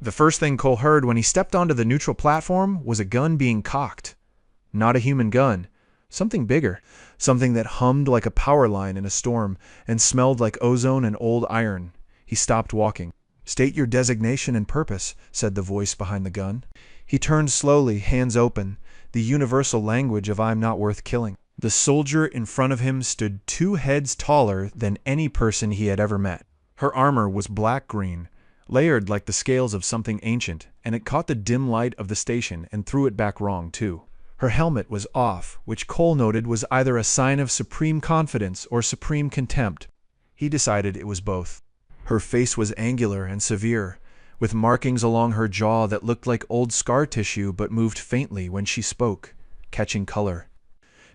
The first thing Cole heard when he stepped onto the neutral platform was a gun being cocked. Not a human gun. Something bigger. Something that hummed like a power line in a storm and smelled like ozone and old iron. He stopped walking. "State your designation and purpose," said the voice behind the gun. He turned slowly, hands open, the universal language of "I'm not worth killing." The soldier in front of him stood 2 heads taller than any person he had ever met. Her armor was black-green, layered like the scales of something ancient, and it caught the dim light of the station and threw it back wrong, too. Her helmet was off, which Cole noted was either a sign of supreme confidence or supreme contempt. He decided it was both. Her face was angular and severe, with markings along her jaw that looked like old scar tissue but moved faintly when she spoke, catching color.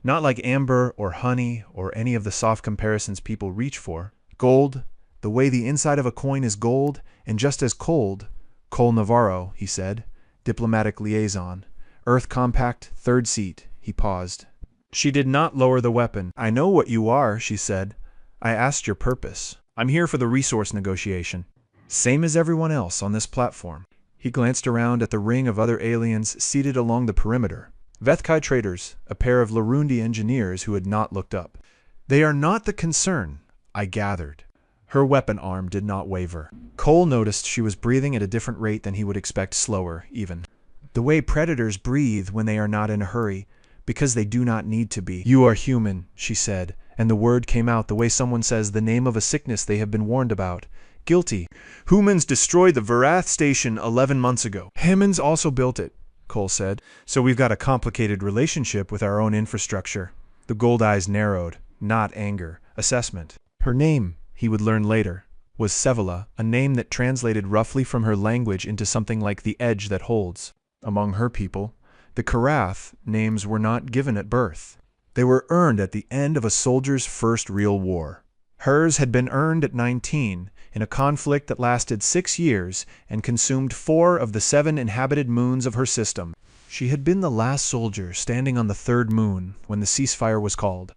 Not like amber or honey or any of the soft comparisons people reach for. Gold, the way the inside of a coin is gold, and just as cold. Cole Navarro, he said, diplomatic liaison. Earth Compact, 3rd seat. He paused. She did not lower the weapon. "I know what you are," she said. "I asked your purpose. I'm here for the resource negotiation. Same as everyone else on this platform." He glanced around at the ring of other aliens seated along the perimeter. Vethkai traders, a pair of Larundi engineers who had not looked up. "They are not the concern," I gathered. Her weapon arm did not waver. Cole noticed she was breathing at a different rate than he would expect, slower, even. The way predators breathe when they are not in a hurry, because they do not need to be. "You are human," she said, and the word came out the way someone says the name of a sickness they have been warned about. "Guilty. Humans destroyed the Varath station 11 months ago. Humans also built it," Cole said, "so we've got a complicated relationship with our own infrastructure." The gold eyes narrowed, not anger, assessment. Her name, he would learn later, was Sevala, a name that translated roughly from her language into something like the edge that holds. Among her people, the Karath names were not given at birth. They were earned at the end of a soldier's first real war. Hers had been earned at 19, in a conflict that lasted 6 years and consumed 4 of the 7 inhabited moons of her system. She had been the last soldier standing on the 3rd moon when the ceasefire was called.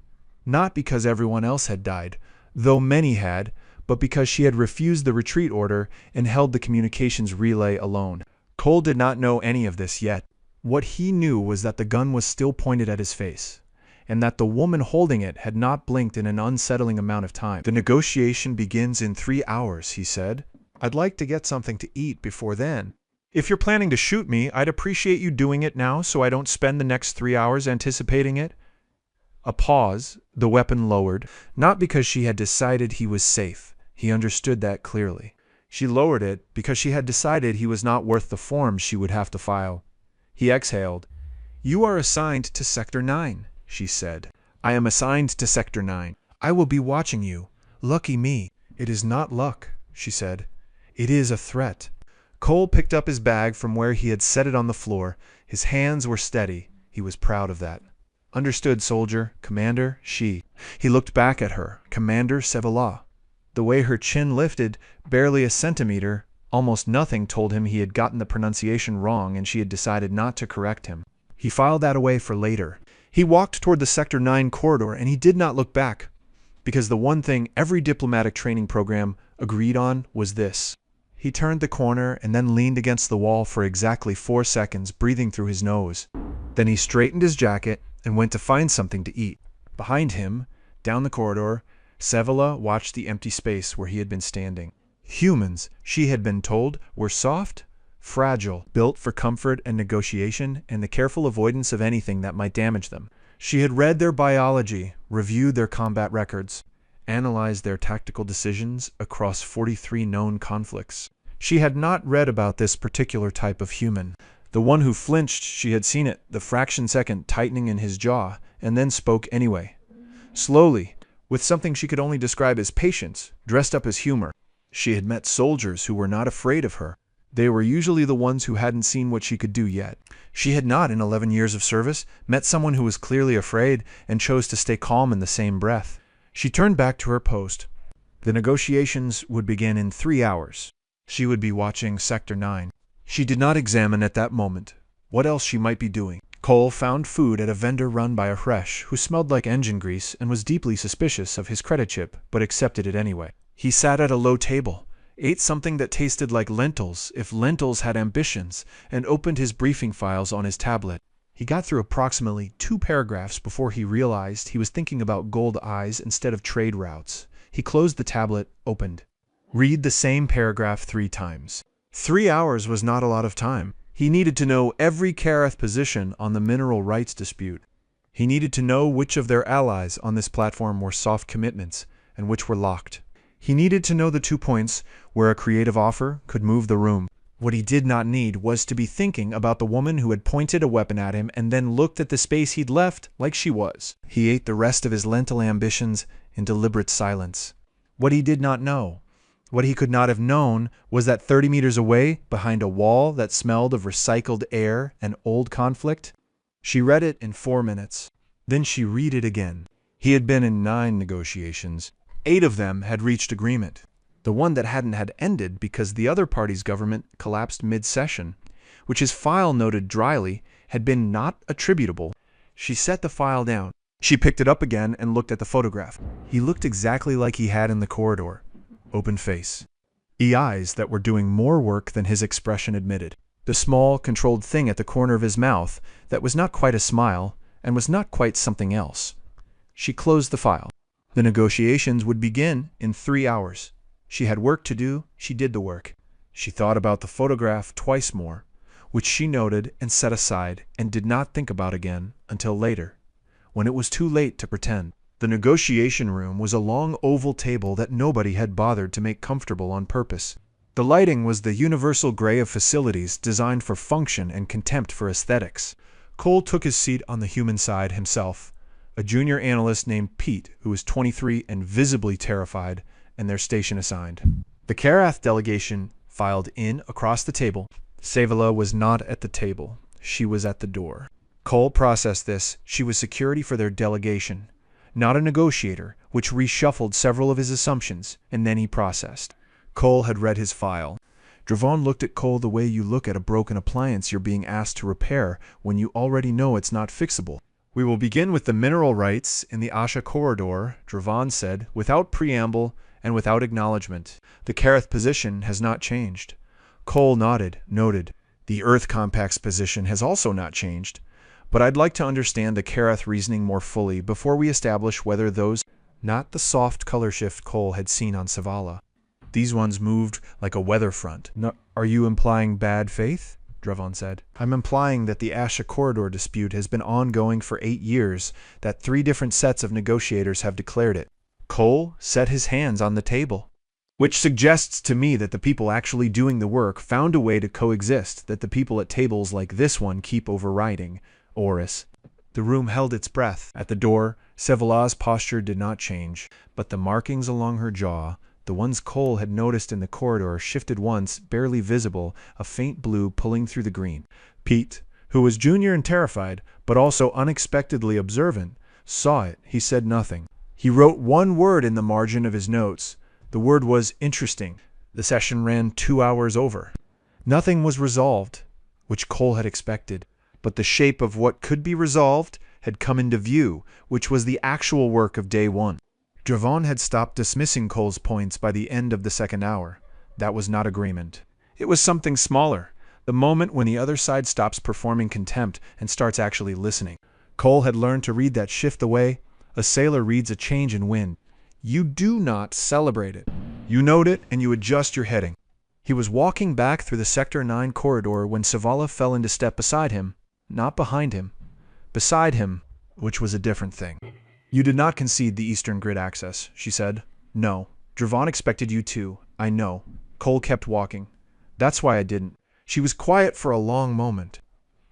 Not because everyone else had died, though many had, but because she had refused the retreat order and held the communications relay alone. Cole did not know any of this yet. What he knew was that the gun was still pointed at his face, and that the woman holding it had not blinked in an unsettling amount of time. "The negotiation begins in 3 hours, he said. "I'd like to get something to eat before then. If you're planning to shoot me, I'd appreciate you doing it now so I don't spend the next 3 hours anticipating it." A pause, the weapon lowered, not because she had decided he was safe. He understood that clearly. She lowered it because she had decided he was not worth the forms she would have to file. He exhaled. "You are assigned to Sector 9, she said. "I am assigned to Sector 9. I will be watching you. Lucky me." "It is not luck," she said. "It is a threat." Cole picked up his bag from where he had set it on the floor. His hands were steady. He was proud of that. "Understood, soldier. Commander, she." He looked back at her. Commander Sevala. The way her chin lifted, barely a centimeter, almost nothing told him he had gotten the pronunciation wrong and she had decided not to correct him. He filed that away for later. He walked toward the Sector 9 corridor and he did not look back, because the one thing every diplomatic training program agreed on was this. He turned the corner and then leaned against the wall for exactly 4 seconds, breathing through his nose. Then he straightened his jacket and went to find something to eat. Behind him, down the corridor, Sevala watched the empty space where he had been standing. Humans, she had been told, were soft, fragile, built for comfort and negotiation and the careful avoidance of anything that might damage them. She had read their biology, reviewed their combat records, analyzed their tactical decisions across 43 known conflicts. She had not read about this particular type of human. The one who flinched, she had seen it, the fraction second tightening in his jaw, and then spoke anyway. Slowly, with something she could only describe as patience, dressed up as humor. She had met soldiers who were not afraid of her. They were usually the ones who hadn't seen what she could do yet. She had not, in 11 years of service, met someone who was clearly afraid and chose to stay calm in the same breath. She turned back to her post. The negotiations would begin in 3 hours. She would be watching Sector 9. She did not examine at that moment what else she might be doing. Cole found food at a vendor run by a Hresh who smelled like engine grease and was deeply suspicious of his credit chip, but accepted it anyway. He sat at a low table, ate something that tasted like lentils if lentils had ambitions, and opened his briefing files on his tablet. He got through approximately 2 paragraphs before he realized he was thinking about gold eyes instead of trade routes. He closed the tablet, opened. Read the same paragraph 3 times. 3 hours was not a lot of time. He needed to know every Karath position on the mineral rights dispute. He needed to know which of their allies on this platform were soft commitments and which were locked. He needed to know the 2 points where a creative offer could move the room. What he did not need was to be thinking about the woman who had pointed a weapon at him and then looked at the space he'd left like she was. He ate the rest of his lentil ambitions in deliberate silence. What he did not know, what he could not have known, was that 30 meters away, behind a wall that smelled of recycled air and old conflict, she read it in 4 minutes. Then she read it again. He had been in 9 negotiations. 8 of them had reached agreement. The one that hadn't had ended because the other party's government collapsed mid-session, which his file noted dryly had been not attributable. She set the file down. She picked it up again and looked at the photograph. He looked exactly like he had in the corridor. Open face. Eyes that were doing more work than his expression admitted. The small, controlled thing at the corner of his mouth that was not quite a smile and was not quite something else. She closed the file. The negotiations would begin in 3 hours. She had work to do, she did the work. She thought about the photograph twice more, which she noted and set aside and did not think about again until later, when it was too late to pretend. The negotiation room was a long oval table that nobody had bothered to make comfortable on purpose. The lighting was the universal gray of facilities designed for function and contempt for aesthetics. Cole took his seat on the human side himself, a junior analyst named Pete, who was 23 and visibly terrified, and their station assigned. The Karath delegation filed in across the table. Savala was not at the table. She was at the door. Cole processed this. She was security for their delegation, not a negotiator, which reshuffled several of his assumptions, and then he processed. Cole had read his file. Dravon looked at Cole the way you look at a broken appliance you're being asked to repair when you already know it's not fixable. We will begin with the mineral rights in the Asha corridor, Dravon said, without preamble and without acknowledgement. The Karath position has not changed. Cole nodded. The Earth Compact's position has also not changed, but I'd like to understand the Karath reasoning more fully before we establish whether those, not the soft color shift Cole had seen on Savala. These ones moved like a weather front. No, are you implying bad faith? Dravon said. I'm implying that the Asha corridor dispute has been ongoing for 8 years, that 3 different sets of negotiators have declared it. Cole set his hands on the table. Which suggests to me that the people actually doing the work found a way to coexist, that the people at tables like this one keep overriding. Oris. The room held its breath. At the door, Sevala's posture did not change, but the markings along her jaw, the ones Cole had noticed in the corridor, shifted once, barely visible, a faint blue pulling through the green. Pete, who was junior and terrified, but also unexpectedly observant, saw it. He said nothing. He wrote 1 word in the margin of his notes. The word was interesting. The session ran 2 hours over. Nothing was resolved, which Cole had expected, but the shape of what could be resolved had come into view, which was the actual work of day 1. Dravon had stopped dismissing Cole's points by the end of the 2nd hour. That was not agreement. It was something smaller, the moment when the other side stops performing contempt and starts actually listening. Cole had learned to read that shift away. A sailor reads a change in wind. You do not celebrate it. You note it and you adjust your heading. He was walking back through the Sector 9 corridor when Savala fell into step beside him, not behind him. Beside him, which was a different thing. You did not concede the Eastern Grid access, she said. No. Dravon expected you to. I know. Cole kept walking. That's why I didn't. She was quiet for a long moment.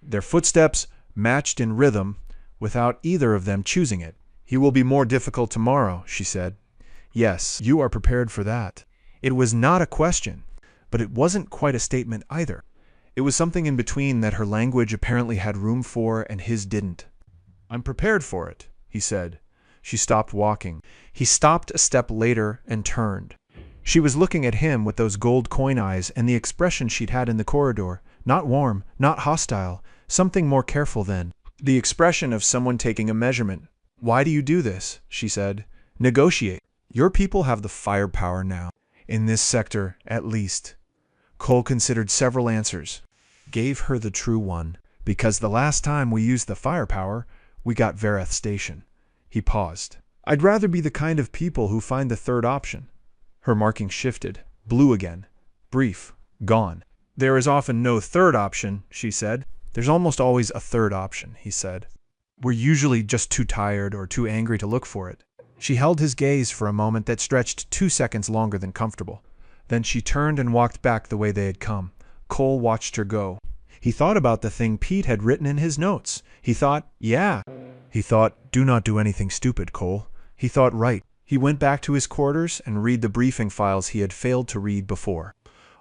Their footsteps matched in rhythm without either of them choosing it. He will be more difficult tomorrow, she said. Yes, you are prepared for that. It was not a question, but it wasn't quite a statement either. It was something in between that her language apparently had room for and his didn't. I'm prepared for it, he said. She stopped walking. He stopped a step later and turned. She was looking at him with those gold coin eyes and the expression she'd had in the corridor. Not warm, not hostile, something more careful than. The expression of someone taking a measurement. Why do you do this? She said. Negotiate. Your people have the firepower now. In this sector, at least. Cole considered several answers. Gave her the true one. Because the last time we used the firepower, we got Vereth Station. He paused. I'd rather be the kind of people who find the third option. Her marking shifted. Blue again. Brief. Gone. There is often no third option, she said. There's almost always a third option, he said. We're usually just too tired or too angry to look for it. She held his gaze for a moment that stretched 2 seconds longer than comfortable. Then she turned and walked back the way they had come. Cole watched her go. He thought about the thing Pete had written in his notes. He thought, yeah. He thought, do not do anything stupid, Cole. He thought right. He went back to his quarters and read the briefing files he had failed to read before.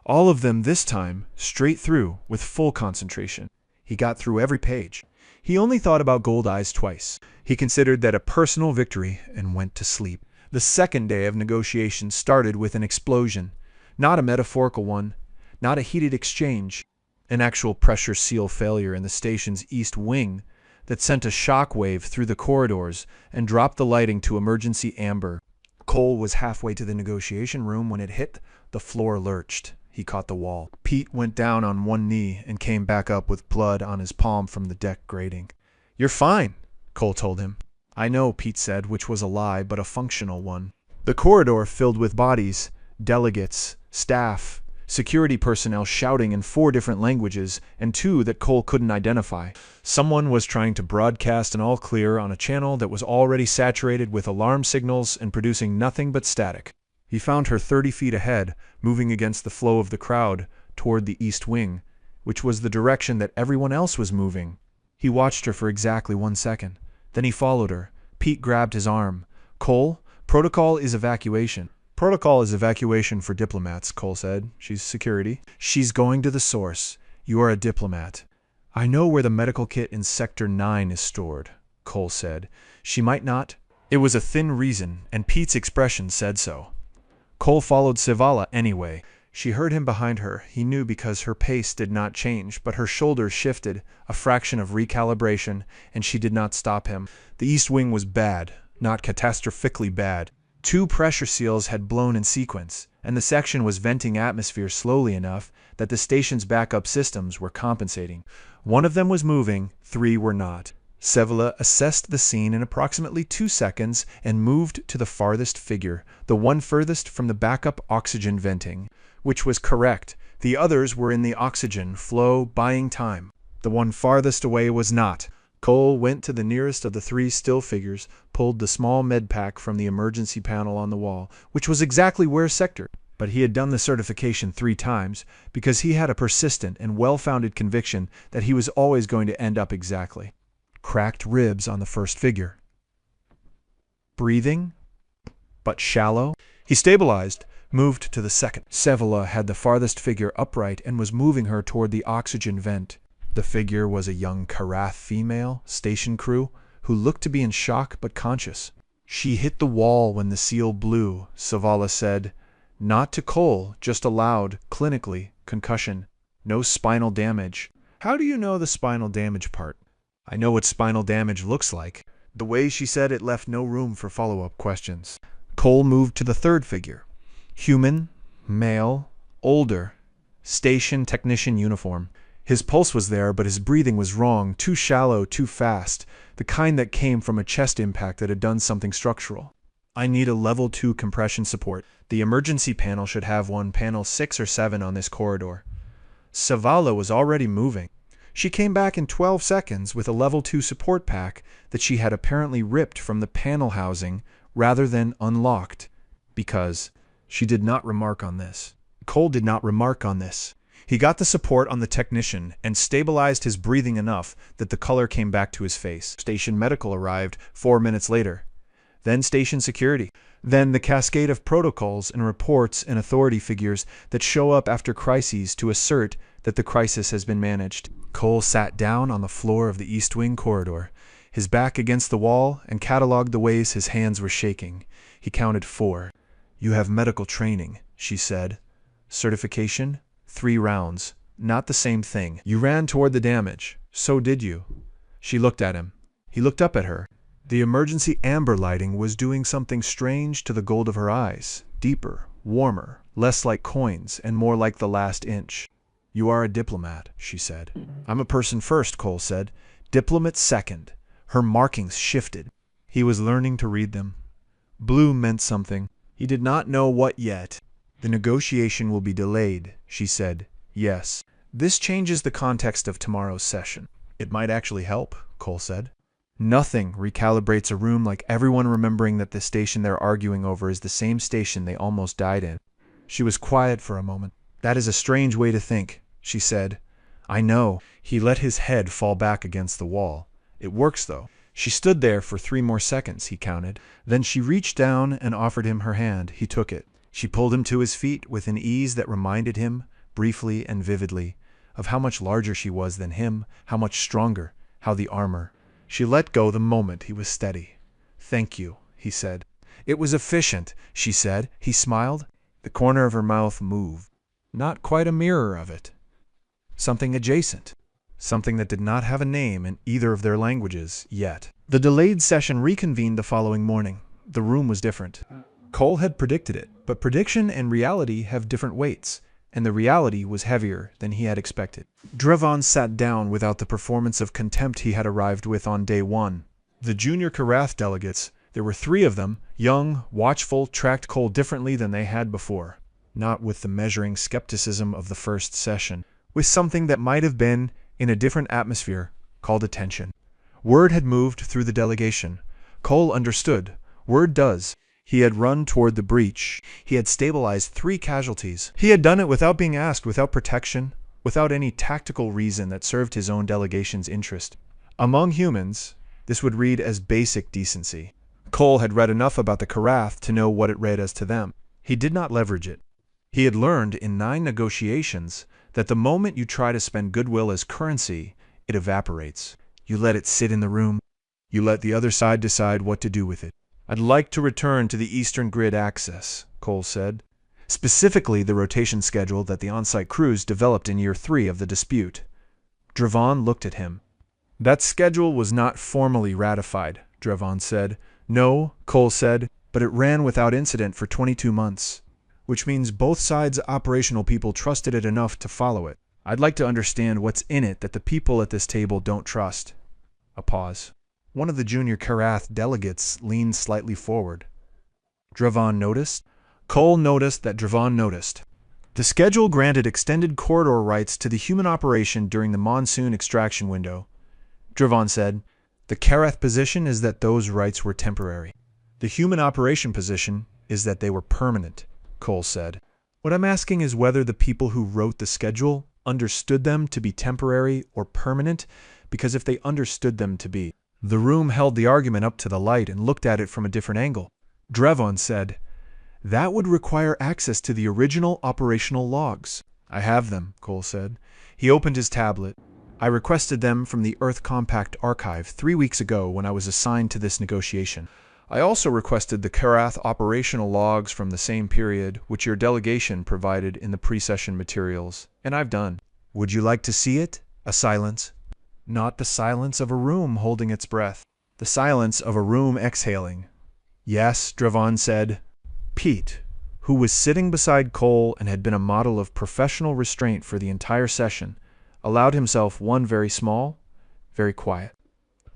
All of them this time, straight through, with full concentration. He got through every page. He only thought about Gold Eyes twice. He considered that a personal victory and went to sleep. The second day of negotiations started with an explosion. Not a metaphorical one, not a heated exchange. An actual pressure seal failure in the station's east wing that sent a shock wave through the corridors and dropped the lighting to emergency amber. Cole was halfway to the negotiation room when it hit. The floor lurched. He caught the wall. Pete went down on one knee and came back up with blood on his palm from the deck grating. You're fine, Cole told him. I know, Pete said, which was a lie, but a functional one. The corridor filled with bodies, delegates, staff, security personnel shouting in 4 different languages, and 2 that Cole couldn't identify. Someone was trying to broadcast an all clear on a channel that was already saturated with alarm signals and producing nothing but static. He found her 30 feet ahead, moving against the flow of the crowd toward the east wing, which was the direction that everyone else was moving. He watched her for exactly 1 second. Then he followed her. Pete grabbed his arm. Cole, protocol is evacuation. Protocol is evacuation for diplomats, Cole said. She's security. She's going to the source. You are a diplomat. I know where the medical kit in Sector 9 is stored, Cole said. She might not. It was a thin reason, and Pete's expression said so. Cole followed Sivala anyway. She heard him behind her. He knew because her pace did not change, but her shoulders shifted, a fraction of recalibration, and she did not stop him. The east wing was bad, not catastrophically bad. 2 pressure seals had blown in sequence, and the section was venting atmosphere slowly enough that the station's backup systems were compensating. 1 of them was moving, 3 were not. Sevala assessed the scene in approximately 2 seconds and moved to the farthest figure, the one furthest from the backup oxygen venting, which was correct. The others were in the oxygen flow, buying time. The one farthest away was not. Cole went to the nearest of the 3 still figures, pulled the small med pack from the emergency panel on the wall, which was exactly where sector. But he had done the certification 3 times because he had a persistent and well-founded conviction that he was always going to end up exactly. Cracked ribs on the first figure. Breathing, but shallow. He stabilized, moved to the second. Sevala had the farthest figure upright and was moving her toward the oxygen vent. The figure was a young Karath female, station crew, who looked to be in shock but conscious. She hit the wall when the seal blew, Sevala said. Not to Cole, just aloud, clinically, concussion. No spinal damage. How do you know the spinal damage part? I know what spinal damage looks like. The way she said it left no room for follow-up questions. Cole moved to the third figure. Human, male, older, station technician uniform. His pulse was there, but his breathing was wrong, too shallow, too fast, the kind that came from a chest impact that had done something structural. I need a level 2 compression support. The emergency panel should have one panel 6 or 7 on this corridor. Sevala was already moving. She came back in 12 seconds with a level 2 support pack that she had apparently ripped from the panel housing rather than unlocked, because she did not remark on this. Cole did not remark on this. He got the support on the technician and stabilized his breathing enough that the color came back to his face. Station medical arrived 4 minutes later. Then station security. Then the cascade of protocols and reports and authority figures that show up after crises to assert that the crisis has been managed. Cole sat down on the floor of the East Wing corridor, his back against the wall, and cataloged the ways his hands were shaking. He counted 4. You have medical training, she said. Certification? 3 rounds. Not the same thing. You ran toward the damage. So did you. She looked at him. He looked up at her. The emergency amber lighting was doing something strange to the gold of her eyes. Deeper, warmer, less like coins and more like the last inch. You are a diplomat, she said. I'm a person first, Cole said. Diplomat second. Her markings shifted. He was learning to read them. Blue meant something. He did not know what yet. The negotiation will be delayed, she said. Yes. This changes the context of tomorrow's session. It might actually help, Cole said. Nothing recalibrates a room like everyone remembering that the station they're arguing over is the same station they almost died in. She was quiet for a moment. That is a strange way to think, she said. I know. He let his head fall back against the wall. It works, though. She stood there for 3 more seconds, he counted. Then she reached down and offered him her hand. He took it. She pulled him to his feet with an ease that reminded him, briefly and vividly, of how much larger she was than him, how much stronger, how the armor. She let go the moment he was steady. Thank you, he said. It was efficient, she said. He smiled. The corner of her mouth moved. Not quite a mirror of it. Something adjacent. Something that did not have a name in either of their languages yet. The delayed session reconvened the following morning. The room was different. Cole had predicted it, but prediction and reality have different weights, and the reality was heavier than he had expected. Drevon sat down without the performance of contempt he had arrived with on day 1. The junior Karath delegates, there were 3 of them, young, watchful, tracked Cole differently than they had before. Not with the measuring skepticism of the first session, with something that might have been, in a different atmosphere, called attention. Word had moved through the delegation. Cole understood. Word does. He had run toward the breach. He had stabilized 3 casualties. He had done it without being asked, without protection, without any tactical reason that served his own delegation's interest. Among humans, this would read as basic decency. Cole had read enough about the Karath to know what it read as to them. He did not leverage it. He had learned in 9 negotiations that the moment you try to spend goodwill as currency, it evaporates. You let it sit in the room. You let the other side decide what to do with it. I'd like to return to the Eastern Grid access, Cole said. Specifically the rotation schedule that the on-site crews developed in year 3 of the dispute. Drevon looked at him. That schedule was not formally ratified, Drevon said. No, Cole said, but it ran without incident for 22 months, which means both sides' operational people trusted it enough to follow it. I'd like to understand what's in it that the people at this table don't trust. A pause. One of the junior Karath delegates leaned slightly forward. Drevon noticed. Cole noticed that Drevon noticed. The schedule granted extended corridor rights to the human operation during the monsoon extraction window. Drevon said, the Karath position is that those rights were temporary. The human operation position is that they were permanent, Cole said. What I'm asking is whether the people who wrote the schedule understood them to be temporary or permanent, because if they understood them to be. The room held the argument up to the light and looked at it from a different angle. Drevon said, that would require access to the original operational logs. I have them, Cole said. He opened his tablet. I requested them from the Earth Compact Archive 3 weeks ago when I was assigned to this negotiation. I also requested the Karath operational logs from the same period, which your delegation provided in the pre-session materials, and I've done. Would you like to see it? A silence. Not the silence of a room holding its breath. The silence of a room exhaling. Yes, Drevon said. Pete, who was sitting beside Cole and had been a model of professional restraint for the entire session, allowed himself one very small, very quiet.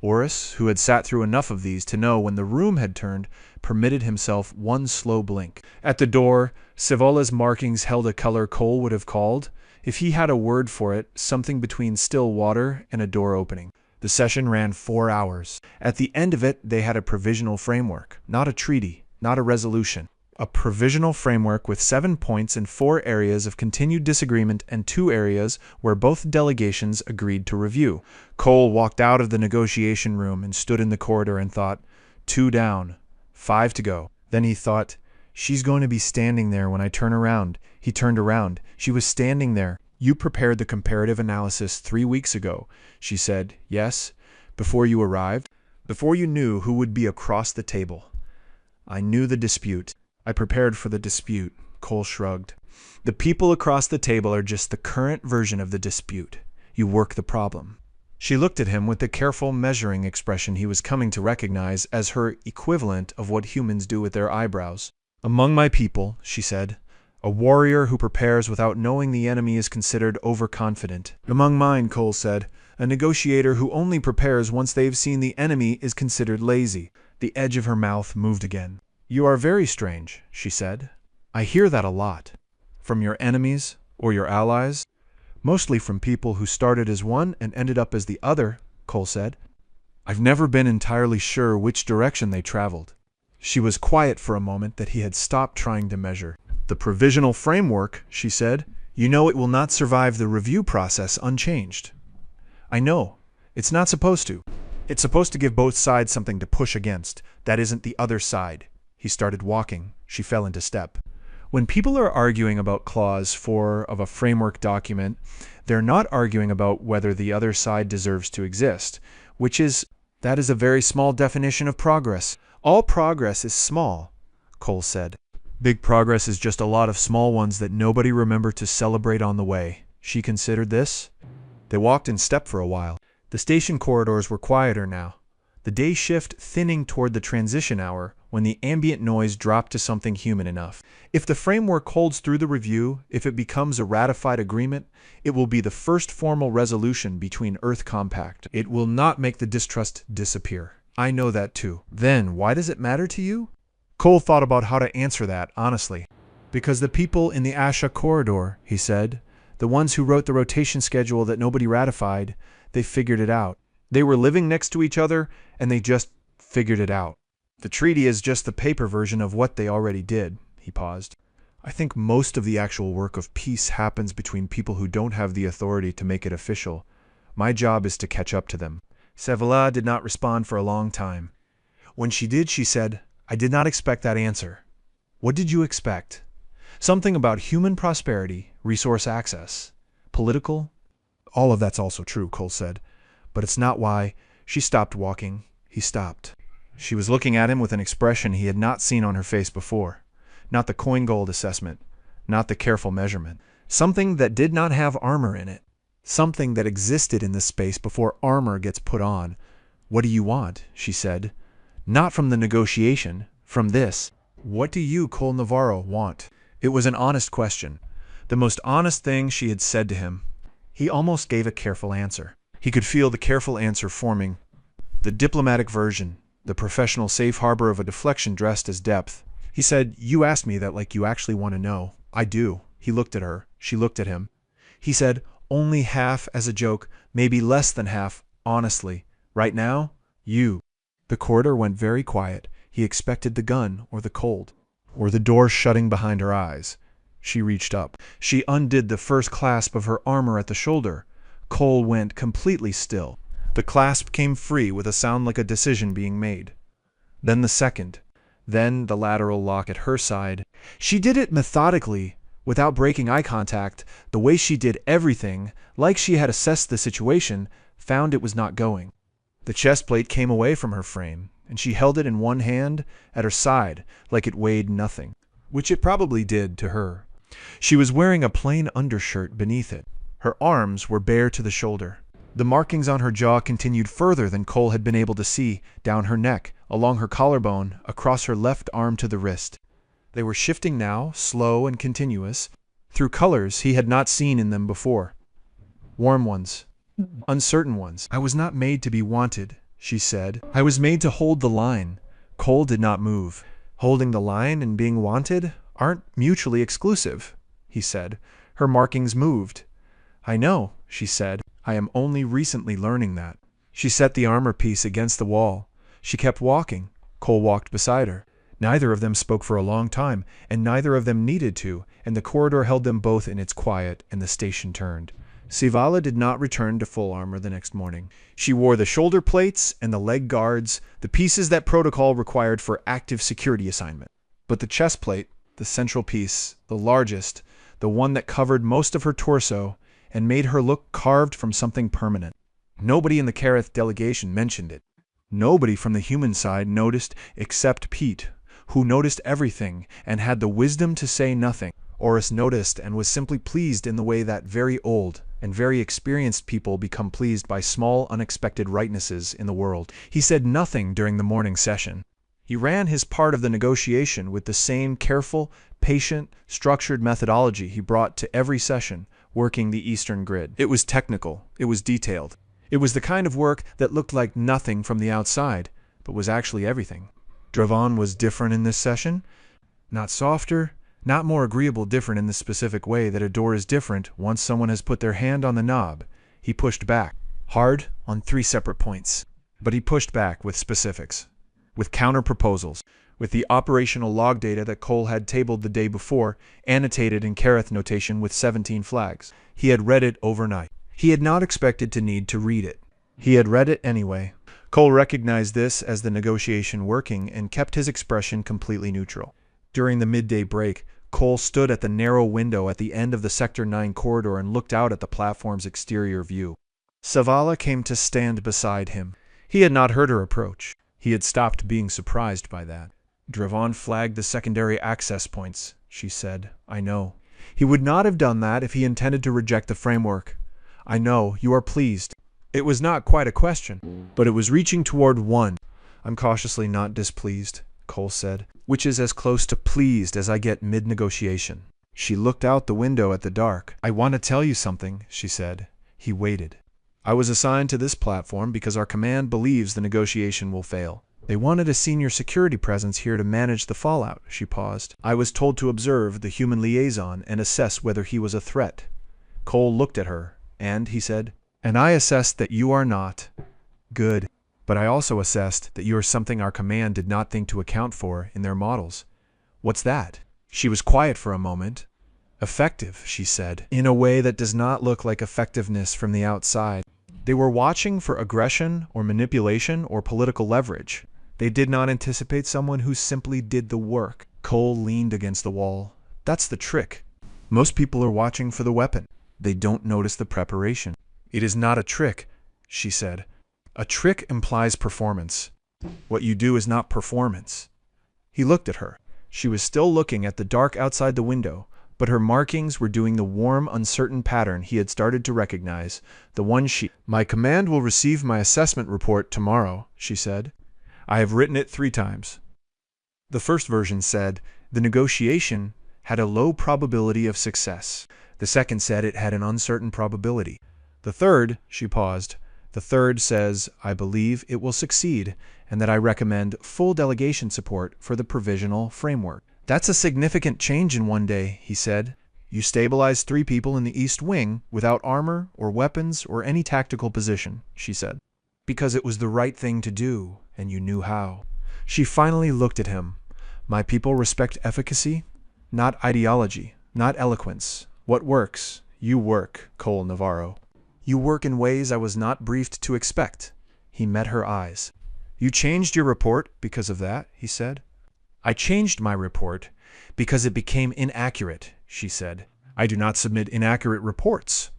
Oris, who had sat through enough of these to know when the room had turned, permitted himself one slow blink. At the door, Sivola's markings held a color Cole would have called, if he had a word for it, something between still water and a door opening. The session ran 4 hours. At the end of it, they had a provisional framework, not a treaty, not a resolution. A provisional framework with 7 points in 4 areas of continued disagreement and 2 areas where both delegations agreed to review. Cole walked out of the negotiation room and stood in the corridor and thought, 2 down, 5 to go. Then he thought, she's going to be standing there when I turn around. He turned around. She was standing there. You prepared the comparative analysis 3 weeks ago, she said. Yes, before you arrived, before you knew who would be across the table. I knew the dispute. I prepared for the dispute, Cole shrugged. The people across the table are just the current version of the dispute. You work the problem. She looked at him with the careful measuring expression he was coming to recognize as her equivalent of what humans do with their eyebrows. Among my people, she said, A warrior who prepares without knowing the enemy is considered overconfident. Among mine, Cole said, a negotiator who only prepares once they've seen the enemy is considered lazy. The edge of her mouth moved again. You are very strange, she said. I hear that a lot. From your enemies or your allies? Mostly from people who started as one and ended up as the other, Cole said. I've never been entirely sure which direction they traveled. She was quiet for a moment that he had stopped trying to measure. The provisional framework, she said, you know it will not survive the review process unchanged. I know. It's not supposed to. It's supposed to give both sides something to push against. That isn't the other side. He started walking. She fell into step. When people are arguing about clause 4 of a framework document, they're not arguing about whether the other side deserves to exist, that is a very small definition of progress. All progress is small, Cole said. Big progress is just a lot of small ones that nobody remembered to celebrate on the way. She considered this. They walked in step for a while. The station corridors were quieter now, the day shift thinning toward the transition hour when the ambient noise dropped to something human enough. If the framework holds through the review, if it becomes a ratified agreement, it will be the first formal resolution between Earth Compact. It will not make the distrust disappear. I know that too. Then, why does it matter to you? Cole thought about how to answer that, honestly. Because the people in the Asha corridor, he said, the ones who wrote the rotation schedule that nobody ratified, they figured it out. They were living next to each other, and they just figured it out. The treaty is just the paper version of what they already did. He paused. I think most of the actual work of peace happens between people who don't have the authority to make it official. My job is to catch up to them. Sevala did not respond for a long time. When she did, she said, I did not expect that answer. What did you expect? Something about human prosperity, resource access, political? All of that's also true, Cole said. But it's not why. She stopped walking. He stopped. She was looking at him with an expression he had not seen on her face before. Not the coin gold assessment. Not the careful measurement. Something that did not have armor in it. Something that existed in this space before armor gets put on. What do you want? She said. Not from the negotiation. From this. What do you, Cole Navarro, want? It was an honest question. The most honest thing she had said to him. He almost gave a careful answer. He could feel the careful answer forming. The diplomatic version. The professional safe harbor of a deflection dressed as depth. He said, you asked me that like you actually want to know. I do. He looked at her. She looked at him. He said, only half as a joke, maybe less than half, honestly. Right now, you. The corridor went very quiet. He expected the gun or the cold, or the door shutting behind her eyes. She reached up. She undid the first clasp of her armor at the shoulder. Cole went completely still. The clasp came free with a sound like a decision being made. Then the second. Then the lateral lock at her side. She did it methodically, without breaking eye contact, the way she did everything, like she had assessed the situation, found it was not going. The chest plate came away from her frame, and she held it in one hand at her side like it weighed nothing, which it probably did to her. She was wearing a plain undershirt beneath it. Her arms were bare to the shoulder. The markings on her jaw continued further than Cole had been able to see, down her neck, along her collarbone, across her left arm to the wrist. They were shifting now, slow and continuous, through colors he had not seen in them before. Warm ones. Uncertain ones. I was not made to be wanted, she said. I was made to hold the line. Cole did not move. Holding the line and being wanted aren't mutually exclusive, he said. Her markings moved. I know, she said. I am only recently learning that. She set the armor piece against the wall. She kept walking. Cole walked beside her. Neither of them spoke for a long time, and neither of them needed to, and the corridor held them both in its quiet, and the station turned. Sivala did not return to full armor the next morning. She wore the shoulder plates and the leg guards, the pieces that protocol required for active security assignment. But the chest plate, the central piece, the largest, the one that covered most of her torso, and made her look carved from something permanent. Nobody in the Kareth delegation mentioned it. Nobody from the human side noticed except Pete, who noticed everything and had the wisdom to say nothing. Oris noticed and was simply pleased in the way that very old and very experienced people become pleased by small, unexpected rightnesses in the world. He said nothing during the morning session. He ran his part of the negotiation with the same careful, patient, structured methodology he brought to every session, working the Eastern Grid. It was technical. It was detailed. It was the kind of work that looked like nothing from the outside, but was actually everything. Dravon was different in this session. Not softer, not more agreeable, different in the specific way that a door is different once someone has put their hand on the knob. He pushed back, hard, on 3 separate points. But he pushed back with specifics, with counter-proposals, with the operational log data that Cole had tabled the day before, annotated in Kareth notation with 17 flags. He had read it overnight. He had not expected to need to read it. He had read it anyway. Cole recognized this as the negotiation working and kept his expression completely neutral. During the midday break, Cole stood at the narrow window at the end of the Sector 9 corridor and looked out at the platform's exterior view. Savala came to stand beside him. He had not heard her approach. He had stopped being surprised by that. Dravon flagged the secondary access points, she said. I know. He would not have done that if he intended to reject the framework. I know, you are pleased. It was not quite a question, but it was reaching toward one. I'm cautiously not displeased, Cole said, which is as close to pleased as I get mid-negotiation. She looked out the window at the dark. I want to tell you something, she said. He waited. I was assigned to this platform because our command believes the negotiation will fail. They wanted a senior security presence here to manage the fallout, she paused. I was told to observe the human liaison and assess whether he was a threat. Cole looked at her, and, he said, and I assessed that you are not. Good. But I also assessed that you are something our command did not think to account for in their models. What's that? She was quiet for a moment. Effective, she said, in a way that does not look like effectiveness from the outside. They were watching for aggression or manipulation or political leverage. They did not anticipate someone who simply did the work. Cole leaned against the wall. That's the trick. Most people are watching for the weapon. They don't notice the preparation. It is not a trick, she said. A trick implies performance. What you do is not performance. He looked at her. She was still looking at the dark outside the window, but her markings were doing the warm, uncertain pattern he had started to recognize, the one she... My command will receive my assessment report tomorrow, she said. I have written it 3 times. The first version said, the negotiation had a low probability of success. The second said it had an uncertain probability. The third, she paused, the third says, I believe it will succeed, and that I recommend full delegation support for the provisional framework. That's a significant change in one day, he said. You stabilized 3 people in the East Wing without armor or weapons or any tactical position, she said. Because it was the right thing to do, and you knew how. She finally looked at him. My people respect efficacy, not ideology, not eloquence. What works? You work, Cole Navarro. You work in ways I was not briefed to expect. He met her eyes. You changed your report because of that, he said. I changed my report because it became inaccurate, she said. I do not submit inaccurate reports.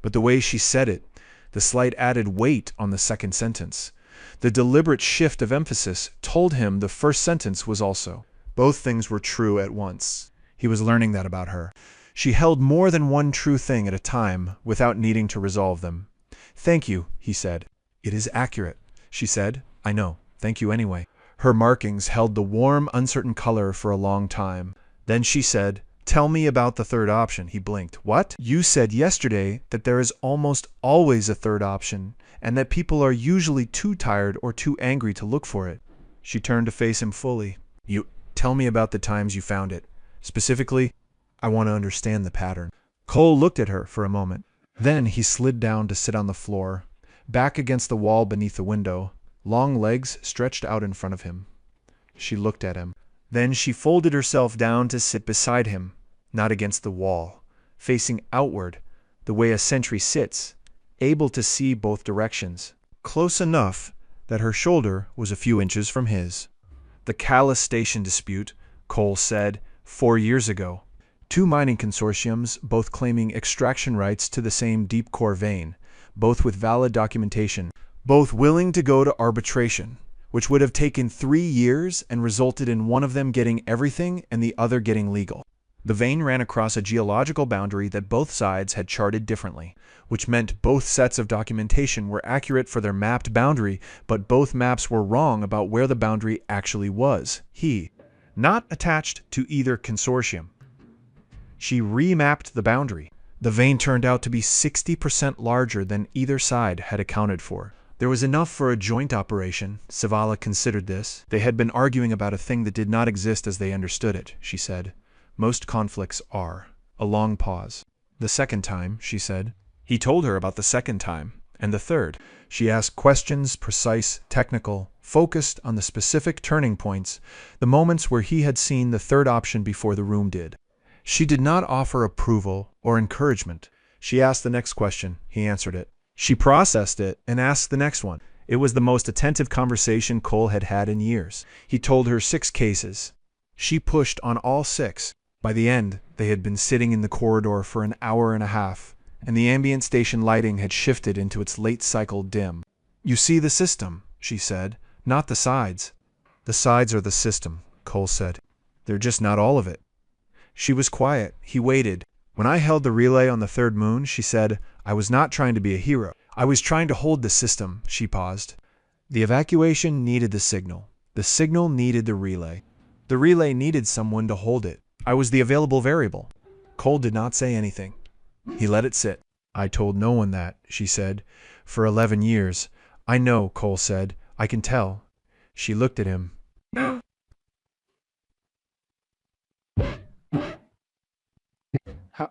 But the way she said it, the slight added weight on the second sentence, the deliberate shift of emphasis told him the first sentence was also. Both things were true at once. He was learning that about her. She held more than one true thing at a time without needing to resolve them. Thank you, he said. It is accurate, she said. I know. Thank you anyway. Her markings held the warm, uncertain color for a long time. Then she said, tell me about the third option. He blinked. What? You said yesterday that there is almost always a third option, and that people are usually too tired or too angry to look for it. She turned to face him fully. You tell me about the times you found it. Specifically, I want to understand the pattern. Cole looked at her for a moment. Then he slid down to sit on the floor, back against the wall beneath the window, long legs stretched out in front of him. She looked at him. Then she folded herself down to sit beside him, not against the wall, facing outward, the way a sentry sits, able to see both directions, close enough that her shoulder was a few inches from his. The Callus Station dispute, Cole said, 4 years ago. 2 mining consortiums, both claiming extraction rights to the same deep core vein, both with valid documentation, both willing to go to arbitration, which would have taken 3 years and resulted in one of them getting everything and the other getting legal. The vein ran across a geological boundary that both sides had charted differently, which meant both sets of documentation were accurate for their mapped boundary, but both maps were wrong about where the boundary actually was. Not attached to either consortium. She remapped the boundary. The vein turned out to be 60% larger than either side had accounted for. There was enough for a joint operation. Savala considered this. They had been arguing about a thing that did not exist as they understood it, she said. Most conflicts are. A long pause. The second time, she said. He told her about the second time, and the third. She asked questions, precise, technical, focused on the specific turning points, the moments where he had seen the third option before the room did. She did not offer approval or encouragement. She asked the next question. He answered it. She processed it and asked the next one. It was the most attentive conversation Cole had had in years. He told her 6 cases. She pushed on all 6. By the end, they had been sitting in the corridor for an hour and a half, and the ambient station lighting had shifted into its late-cycle dim. "You see the system," she said, "not the sides." "The sides are the system," Cole said. "They're just not all of it." She was quiet. He waited. "When I held the relay on the third moon," she said, "I was not trying to be a hero. I was trying to hold the system." She paused. "The evacuation needed the signal. The signal needed the relay. The relay needed someone to hold it. I was the available variable." Cole did not say anything. He let it sit. "I told no one that," she said. "For 11 years. I know," Cole said. "I can tell." She looked at him. How?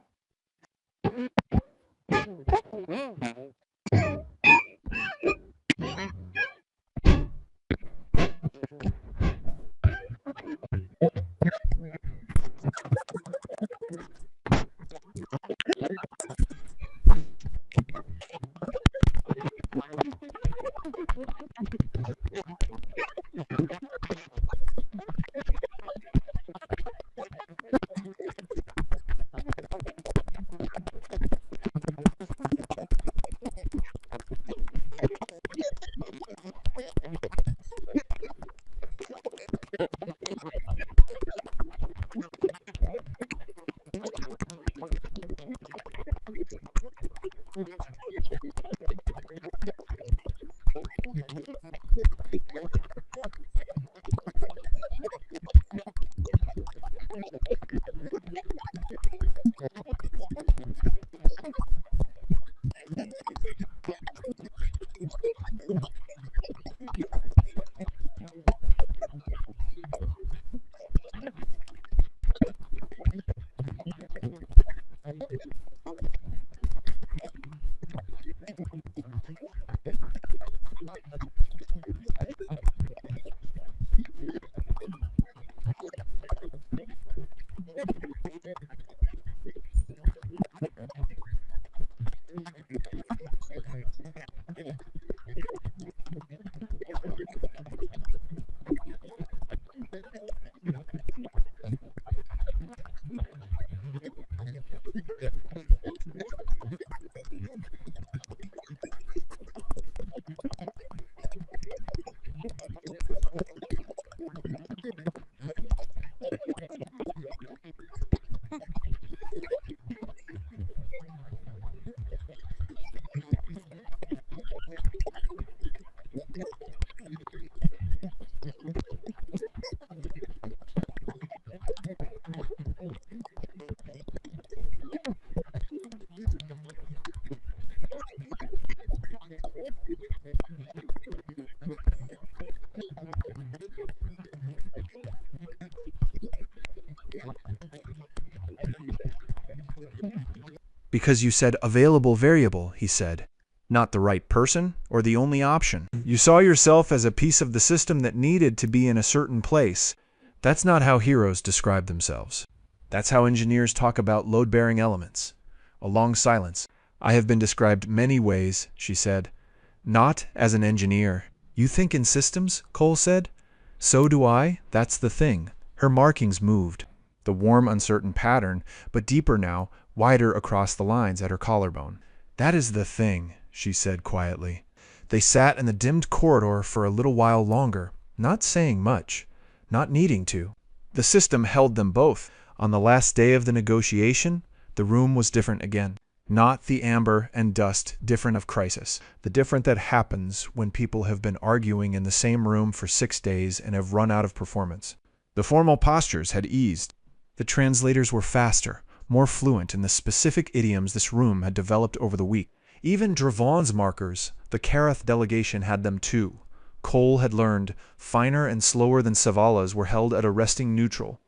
"Because you said available variable," he said. "Not the right person or the only option. You saw yourself as a piece of the system that needed to be in a certain place. That's not how heroes describe themselves. That's how engineers talk about load-bearing elements." A long silence. "I have been described many ways," she said. "Not as an engineer." "You think in systems?" Cole said. "So do I. That's the thing." Her markings moved. The warm, uncertain pattern, but deeper now, wider across the lines at her collarbone. "That is the thing," she said quietly. They sat in the dimmed corridor for a little while longer, not saying much, not needing to. The system held them both. On the last day of the negotiation, the room was different again. Not the amber and dust different of crisis, the different that happens when people have been arguing in the same room for 6 days and have run out of performance. The formal postures had eased. The translators were faster, more fluent in the specific idioms this room had developed over the week. Even Dravon's markers, the Karath delegation had them too. Cole had learned, finer and slower than Savala's, were held at a resting neutral.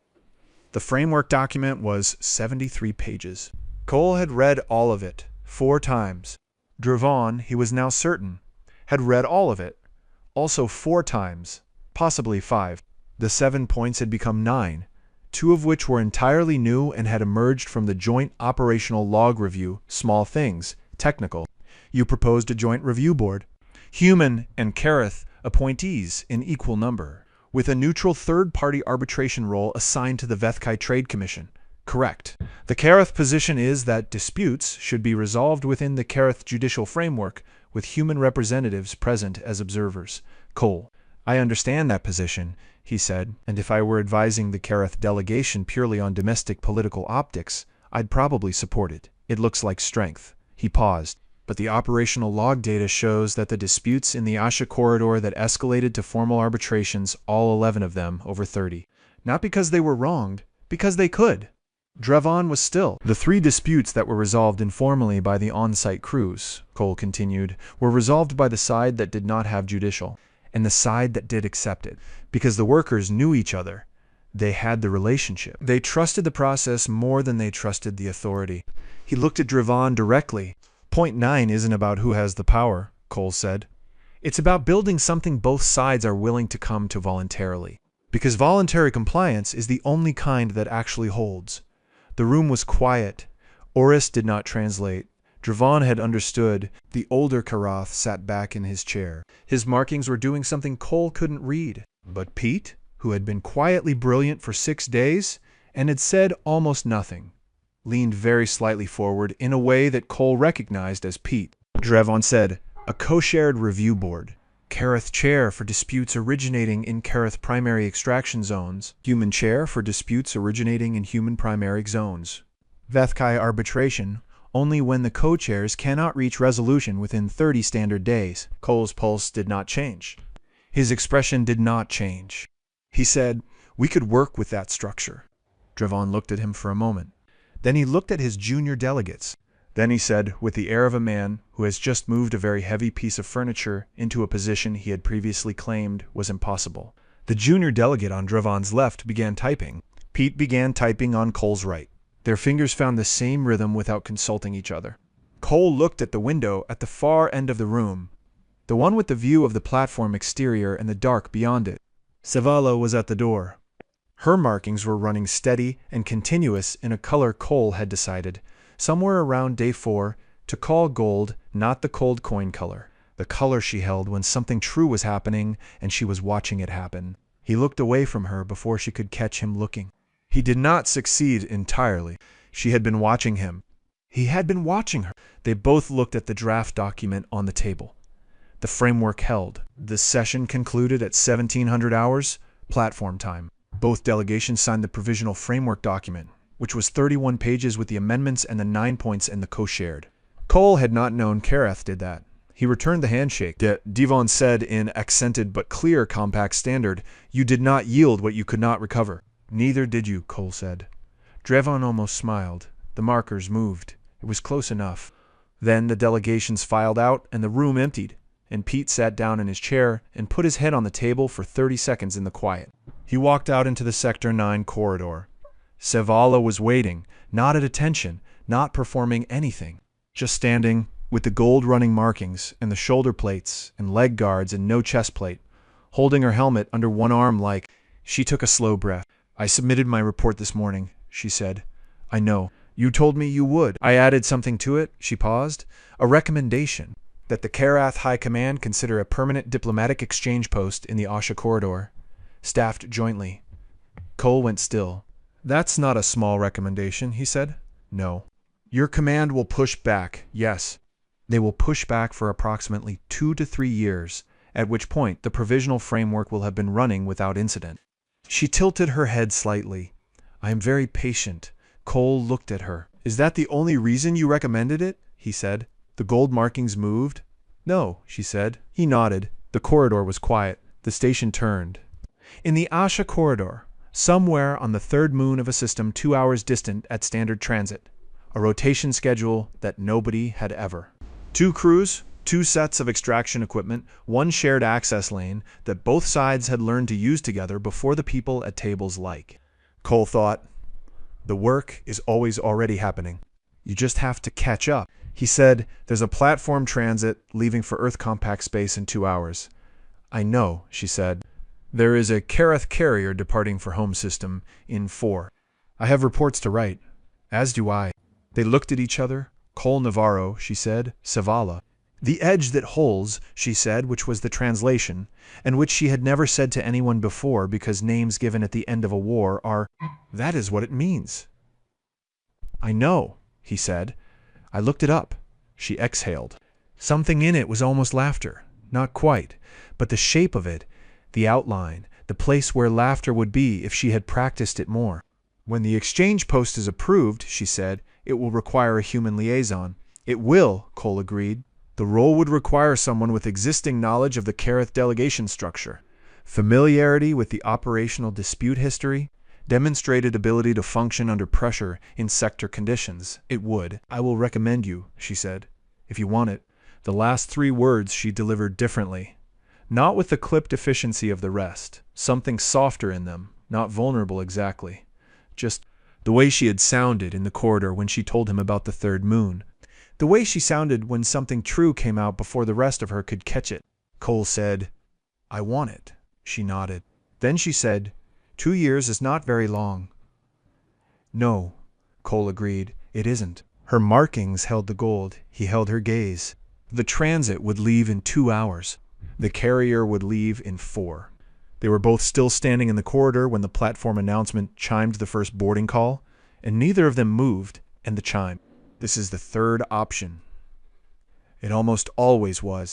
The framework document was 73 pages. Cole had read all of it, 4 times. Dravon, he was now certain, had read all of it, also 4 times, possibly 5. The 7 points had become 9, 2 of which were entirely new and had emerged from the joint operational log review, small things, technical. You proposed a joint review board. Human and Karath appointees in equal number, with a neutral third-party arbitration role assigned to the Vethkai Trade Commission. Correct. The Karath position is that disputes should be resolved within the Karath judicial framework, with human representatives present as observers. Cole. I understand that position, he said, and if I were advising the Karath delegation purely on domestic political optics, I'd probably support it. It looks like strength. He paused. But the operational log data shows that the disputes in the Asha corridor that escalated to formal arbitrations, all 11 of them, over 30. Not because they were wronged, because they could. Dravon was still. The 3 disputes that were resolved informally by the on-site crews, Cole continued, were resolved by the side that did not have judicial, and the side that did accept it, because the workers knew each other. They had the relationship. They trusted the process more than they trusted the authority. He looked at Dravon directly. Point 9 isn't about who has the power, Cole said. It's about building something both sides are willing to come to voluntarily. Because voluntary compliance is the only kind that actually holds. The room was quiet. Oris did not translate. Dravon had understood. The older Karath sat back in his chair. His markings were doing something Cole couldn't read. But Pete, who had been quietly brilliant for 6 days and had said almost nothing, leaned very slightly forward in a way that Cole recognized as Pete. Dravon said, a co-shared review board. Karath chair for disputes originating in Karath primary extraction zones. Human chair for disputes originating in human primary zones. Vethkai arbitration only when the co-chairs cannot reach resolution within 30 standard days. Cole's pulse did not change. His expression did not change. He said, we could work with that structure. Dravon looked at him for a moment. Then he looked at his junior delegates. Then he said, with the air of a man who has just moved a very heavy piece of furniture into a position he had previously claimed was impossible. The junior delegate on Dravon's left began typing. Pete began typing on Cole's right. Their fingers found the same rhythm without consulting each other. Cole looked at the window at the far end of the room, the one with the view of the platform exterior and the dark beyond it. Savala was at the door. Her markings were running steady and continuous in a color Cole had decided, somewhere around day 4, to call gold not the cold coin color, the color she held when something true was happening and she was watching it happen. He looked away from her before she could catch him looking. He did not succeed entirely. She had been watching him. He had been watching her. They both looked at the draft document on the table. The framework held. The session concluded at 1700 hours, platform time. Both delegations signed the provisional framework document, which was 31 pages with the amendments and the 9 points and the co-shared. Cole had not known Karath did that. He returned the handshake. Devon said in accented but clear compact standard, you did not yield what you could not recover. Neither did you, Cole said. Dravon almost smiled. The markers moved. It was close enough. Then the delegations filed out and the room emptied, and Pete sat down in his chair and put his head on the table for 30 seconds in the quiet. He walked out into the Sector 9 corridor. Savala was waiting, not at attention, not performing anything, just standing with the gold running markings and the shoulder plates and leg guards and no chest plate, holding her helmet under one arm like. She took a slow breath. I submitted my report this morning, she said. I know. You told me you would. I added something to it, she paused. A recommendation that the Karath High Command consider a permanent diplomatic exchange post in the Asha corridor, staffed jointly. Cole went still. That's not a small recommendation, he said. No. Your command will push back, yes. They will push back for approximately 2 to 3 years, at which point the provisional framework will have been running without incident. She tilted her head slightly. I am very patient. Cole looked at her. Is that the only reason you recommended it? He said. The gold markings moved. No, she said. He nodded. The corridor was quiet. The station turned. In the Asha corridor, somewhere on the third moon of a system 2 hours distant at standard transit, a rotation schedule that nobody had ever. 2 crews, 2 sets of extraction equipment, 1 shared access lane that both sides had learned to use together before the people at tables like. Cole thought, the work is always already happening. You just have to catch up. He said, there's a platform transit leaving for Earth compact space in 2 hours. I know, she said. There is a Kareth carrier departing for home system in 4. I have reports to write. As do I. They looked at each other. Cole Navarro, she said. Savala. The edge that holds, she said, which was the translation, and which she had never said to anyone before because names given at the end of a war are, that is what it means. I know, he said. I looked it up. She exhaled. Something in it was almost laughter. Not quite, but the shape of it, the outline, the place where laughter would be if she had practiced it more. When the exchange post is approved, she said, it will require a human liaison. It will, Cole agreed. The role would require someone with existing knowledge of the Kareth delegation structure, familiarity with the operational dispute history, demonstrated ability to function under pressure in sector conditions. It would. I will recommend you, she said, if you want it. The last 3 words she delivered differently. Not with the clipped efficiency of the rest. Something softer in them, not vulnerable exactly. Just the way she had sounded in the corridor when she told him about the third moon. The way she sounded when something true came out before the rest of her could catch it. Cole said, I want it. She nodded. Then she said, 2 years is not very long. No, Cole agreed, it isn't. Her markings held the gold. He held her gaze. The transit would leave in 2 hours. The carrier would leave in 4. They were both still standing in the corridor when the platform announcement chimed the first boarding call, and neither of them moved, and the chime. This is the third option. It almost always was.